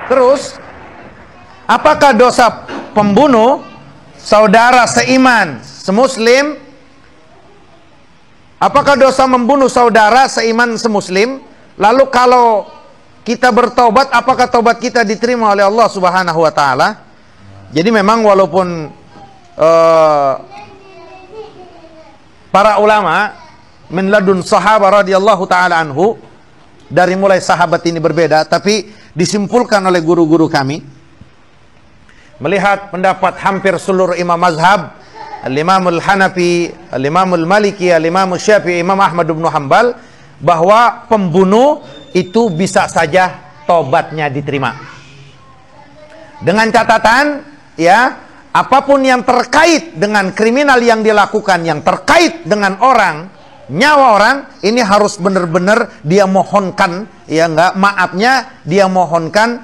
Terus, apakah dosa pembunuh saudara seiman, semuslim? Apakah dosa membunuh saudara seiman, semuslim? Lalu kalau kita bertobat, apakah tobat kita diterima oleh Allah Subhanahu wa taala? Jadi memang walaupun para ulama min ladun sahabat radhiyallahu taala anhu, dari mulai sahabat ini berbeda, tapi disimpulkan oleh guru-guru kami melihat pendapat hampir seluruh imam mazhab, Al-Imamul Hanafi, Al-Imamul Maliki, Al-Imamul Syafi'i, Imam Ahmad bin Hanbal, bahwa pembunuh itu bisa saja tobatnya diterima. Dengan catatan, ya, apapun yang terkait dengan kriminal yang dilakukan, yang terkait dengan orang, nyawa orang, ini harus benar-benar dia mohonkan, ya enggak, maafnya, dia mohonkan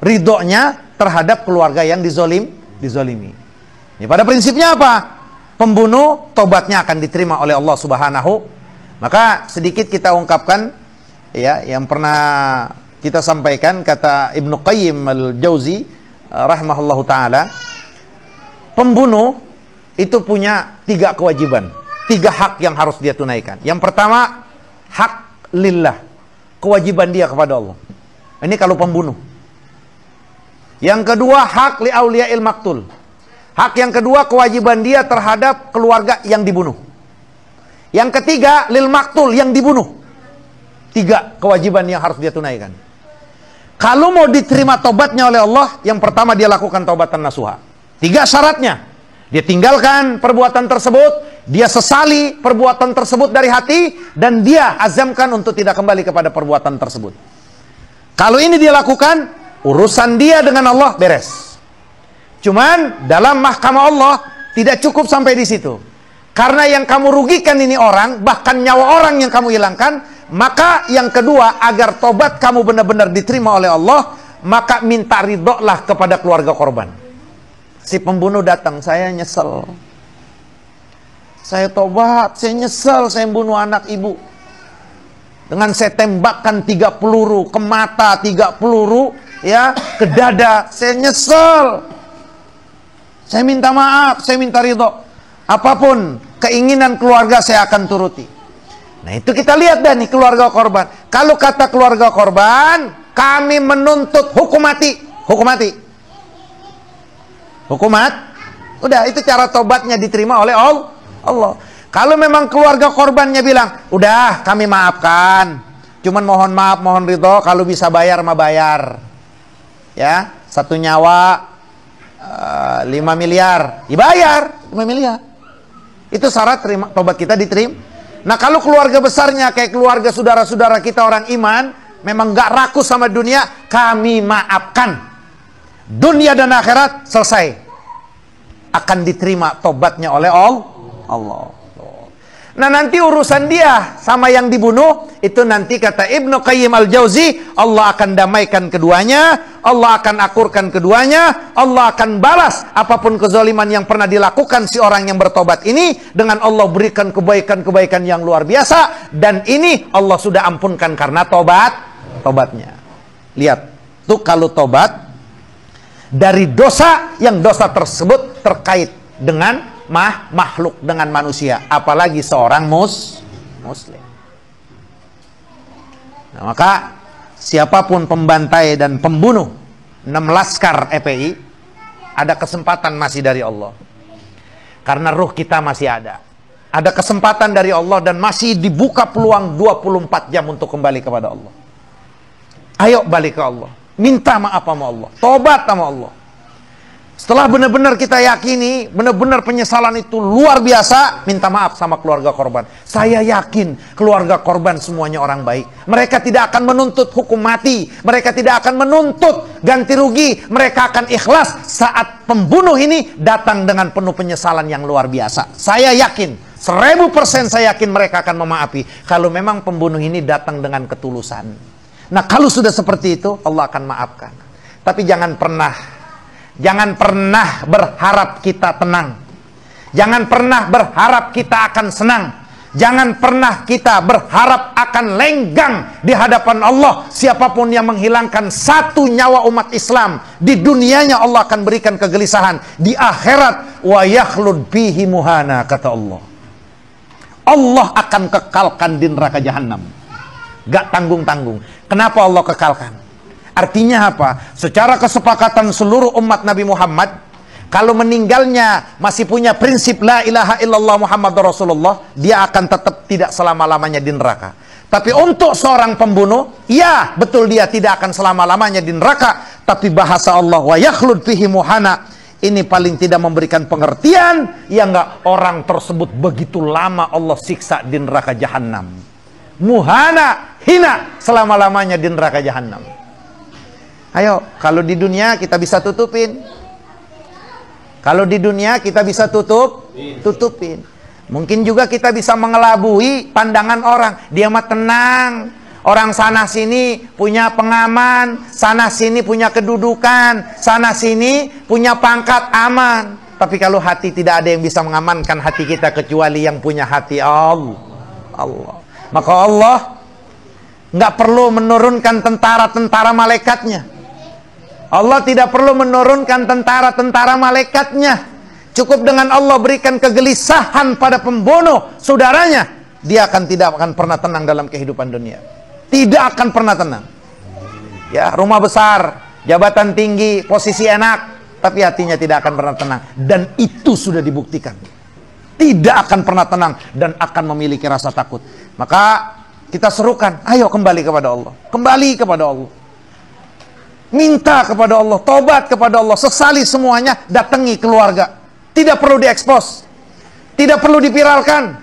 ridhonya terhadap keluarga yang dizolimi. Ini pada prinsipnya apa? Pembunuh tobatnya akan diterima oleh Allah Subhanahu. Maka sedikit kita ungkapkan, ya, yang pernah kita sampaikan, kata Ibnu Qayyim al-Jauzi rahimahullahu taala, pembunuh itu punya 3 kewajiban, 3 hak yang harus dia tunaikan. Yang pertama, hak lillah, kewajiban dia kepada Allah. Ini kalau pembunuh. Yang kedua, hak li auliyail maktul. Hak yang kedua, kewajiban dia terhadap keluarga yang dibunuh. Yang ketiga, lil maktul, yang dibunuh. 3 kewajiban yang harus dia tunaikan. Kalau mau diterima tobatnya oleh Allah, yang pertama dia lakukan taubatan nasuha. 3 syaratnya. Dia tinggalkan perbuatan tersebut, dia sesali perbuatan tersebut dari hati, dan dia azamkan untuk tidak kembali kepada perbuatan tersebut. Kalau ini dia lakukan, urusan dia dengan Allah beres. Cuman dalam mahkamah Allah tidak cukup sampai di situ. Karena yang kamu rugikan ini orang, bahkan nyawa orang yang kamu hilangkan, maka yang kedua, agar tobat kamu benar-benar diterima oleh Allah, maka minta ridholah kepada keluarga korban. Si pembunuh datang, saya nyesel, saya tobat, saya nyesel, saya bunuh anak ibu. Dengan saya tembakkan 3 peluru, ke mata 3 peluru, ya, ke dada, saya nyesel. Saya minta maaf, saya minta ridho. Apapun keinginan keluarga saya akan turuti. Nah, itu kita lihat dah nih keluarga korban. Kalau kata keluarga korban, kami menuntut hukum mati. Hukum mati. Hukum mati. Udah, itu cara tobatnya diterima oleh Allah. Kalau memang keluarga korbannya bilang, udah kami maafkan, cuman mohon maaf, mohon ridho, kalau bisa bayar mah bayar. Ya, 1 nyawa 5 miliar, dibayar 5 miliar. Itu syarat terima, tobat kita diterima. Nah, kalau keluarga besarnya kayak keluarga saudara-saudara kita orang iman, memang gak rakus sama dunia, kami maafkan. Dunia dan akhirat selesai. Akan diterima tobatnya oleh Allah. Nah, nanti urusan dia sama yang dibunuh, itu nanti kata Ibnu Qayyim al-Jauzi, Allah akan damaikan keduanya, Allah akan akurkan keduanya, Allah akan balas apapun kezaliman yang pernah dilakukan si orang yang bertobat ini, dengan Allah berikan kebaikan-kebaikan yang luar biasa, dan ini Allah sudah ampunkan karena tobatnya. Lihat, tuh kalau tobat dari dosa yang dosa tersebut terkait dengan makhluk, dengan manusia, apalagi seorang muslim. Nah, maka siapapun pembantai dan pembunuh 6 laskar FPI, ada kesempatan masih dari Allah. Karena ruh kita masih ada. Ada kesempatan dari Allah dan masih dibuka peluang 24 jam untuk kembali kepada Allah. Ayo balik ke Allah. Minta maaf sama Allah. Tobat sama Allah. Setelah benar-benar kita yakini, benar-benar penyesalan itu luar biasa, minta maaf sama keluarga korban. Saya yakin keluarga korban semuanya orang baik. Mereka tidak akan menuntut hukum mati. Mereka tidak akan menuntut ganti rugi. Mereka akan ikhlas saat pembunuh ini datang dengan penuh penyesalan yang luar biasa. Saya yakin, 1000% saya yakin mereka akan memaafi. Kalau memang pembunuh ini datang dengan ketulusan. Nah, kalau sudah seperti itu, Allah akan maafkan. Tapi jangan pernah berharap kita tenang. Jangan pernah berharap kita akan senang. Jangan pernah kita berharap akan lenggang di hadapan Allah. Siapapun yang menghilangkan satu nyawa umat Islam, di dunianya Allah akan berikan kegelisahan. Di akhirat, wa yakhlud fihi muhana, kata Allah. Allah akan kekalkan di neraka jahanam. Gak tanggung-tanggung. Kenapa Allah kekalkan? Artinya apa? Secara kesepakatan seluruh umat Nabi Muhammad, kalau meninggalnya masih punya prinsip la ilaha illallah Muhammad Rasulullah, dia akan tetap tidak selama-lamanya di neraka. Tapi untuk seorang pembunuh, ya betul dia tidak akan selama-lamanya di neraka. Tapi bahasa Allah, wa yakhlud fihi muhana, ini paling tidak memberikan pengertian, ya enggak, orang tersebut begitu lama Allah siksa di neraka jahanam. Muhana, hina, selama-lamanya di neraka jahanam. Ayo, kalau di dunia kita bisa tutupin. Kalau di dunia kita bisa tutupin. Mungkin juga kita bisa mengelabui pandangan orang. Dia mah tenang. Orang sana sini punya pengaman, sana sini punya kedudukan, sana sini punya pangkat, aman. Tapi kalau hati, tidak ada yang bisa mengamankan hati kita kecuali yang punya hati Allah. Maka Allah nggak perlu menurunkan tentara-tentara malaikatnya. Allah tidak perlu menurunkan tentara-tentara malaikatnya. Cukup dengan Allah berikan kegelisahan pada pembunuh saudaranya, dia tidak akan pernah tenang dalam kehidupan dunia. Tidak akan pernah tenang. Ya, rumah besar, jabatan tinggi, posisi enak, tapi hatinya tidak akan pernah tenang. Dan itu sudah dibuktikan. Tidak akan pernah tenang dan akan memiliki rasa takut. Maka kita serukan, ayo kembali kepada Allah. Kembali kepada Allah. Minta kepada Allah, tobat kepada Allah, sesali semuanya, datangi keluarga. Tidak perlu diekspos, tidak perlu dipiralkan,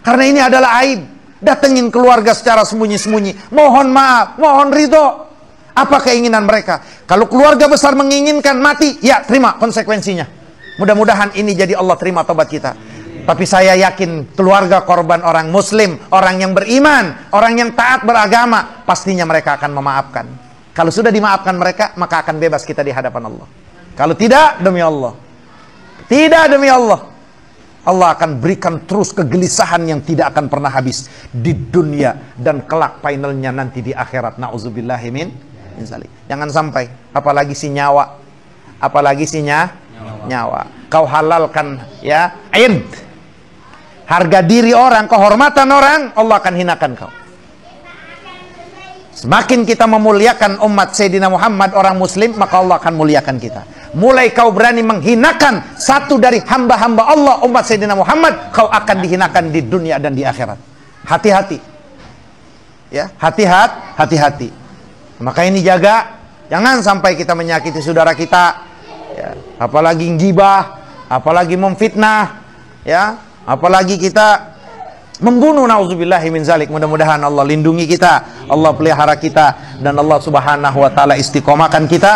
karena ini adalah aib. Datengin keluarga secara sembunyi-sembunyi, mohon maaf, mohon ridho. Apa keinginan mereka? Kalau keluarga besar menginginkan mati, ya terima konsekuensinya. Mudah-mudahan ini jadi Allah terima tobat kita. Tapi saya yakin keluarga korban orang muslim, orang yang beriman, orang yang taat beragama, pastinya mereka akan memaafkan. Kalau sudah dimaafkan mereka, maka akan bebas kita di hadapan Allah. Kalau tidak, demi Allah. Tidak, demi Allah. Allah akan berikan terus kegelisahan yang tidak akan pernah habis di dunia dan kelak finalnya nanti di akhirat. Na'udzubillahi min zalik. Jangan sampai, apalagi si nyawa. Apalagi si nyawa. Kau halalkan ya, harga diri orang, kehormatan orang, Allah akan hinakan kau. Semakin kita memuliakan umat Sayyidina Muhammad, orang muslim, maka Allah akan muliakan kita. Mulai kau berani menghinakan satu dari hamba-hamba Allah, umat Sayyidina Muhammad, kau akan dihinakan di dunia dan di akhirat. Hati-hati. Ya, hati-hati. Maka ini jaga, jangan sampai kita menyakiti saudara kita. Ya, apalagi gibah, apalagi memfitnah, ya, apalagi kita membunuh, nauzubillahi min zalik. Mudah-mudahan Allah lindungi kita, Allah pelihara kita, dan Allah subhanahu wa ta'ala istiqomahkan kita.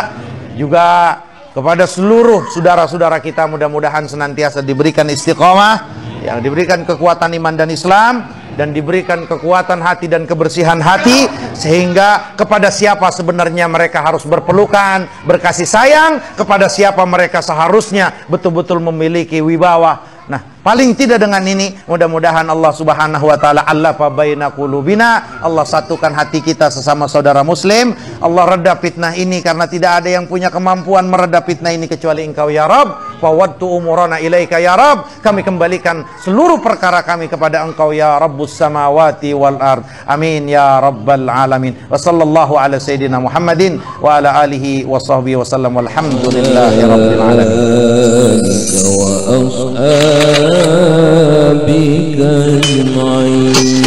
Juga kepada seluruh saudara-saudara kita, mudah-mudahan senantiasa diberikan istiqomah, yang diberikan kekuatan iman dan Islam, dan diberikan kekuatan hati dan kebersihan hati, sehingga kepada siapa sebenarnya mereka harus berpelukan, berkasih sayang, kepada siapa mereka seharusnya betul-betul memiliki wibawa. Nah, paling tidak dengan ini, mudah-mudahan Allah subhanahu wa ta'ala allafa baina qulubina, Allah satukan hati kita sesama saudara muslim. Allah reda fitnah ini, karena tidak ada yang punya kemampuan mereda fitnah ini kecuali Engkau ya Rabb. Fawadtu umurana ilaika ya Rabb. Kami kembalikan seluruh perkara kami kepada Engkau ya Rabbus samawati wal ard. Amin ya rabbal alamin. Wa sallallahu ala sayyidina Muhammadin wa ala alihi wa sahbihi wa sallam. Walhamdulillahi rabbil alamin. بك أجمعين.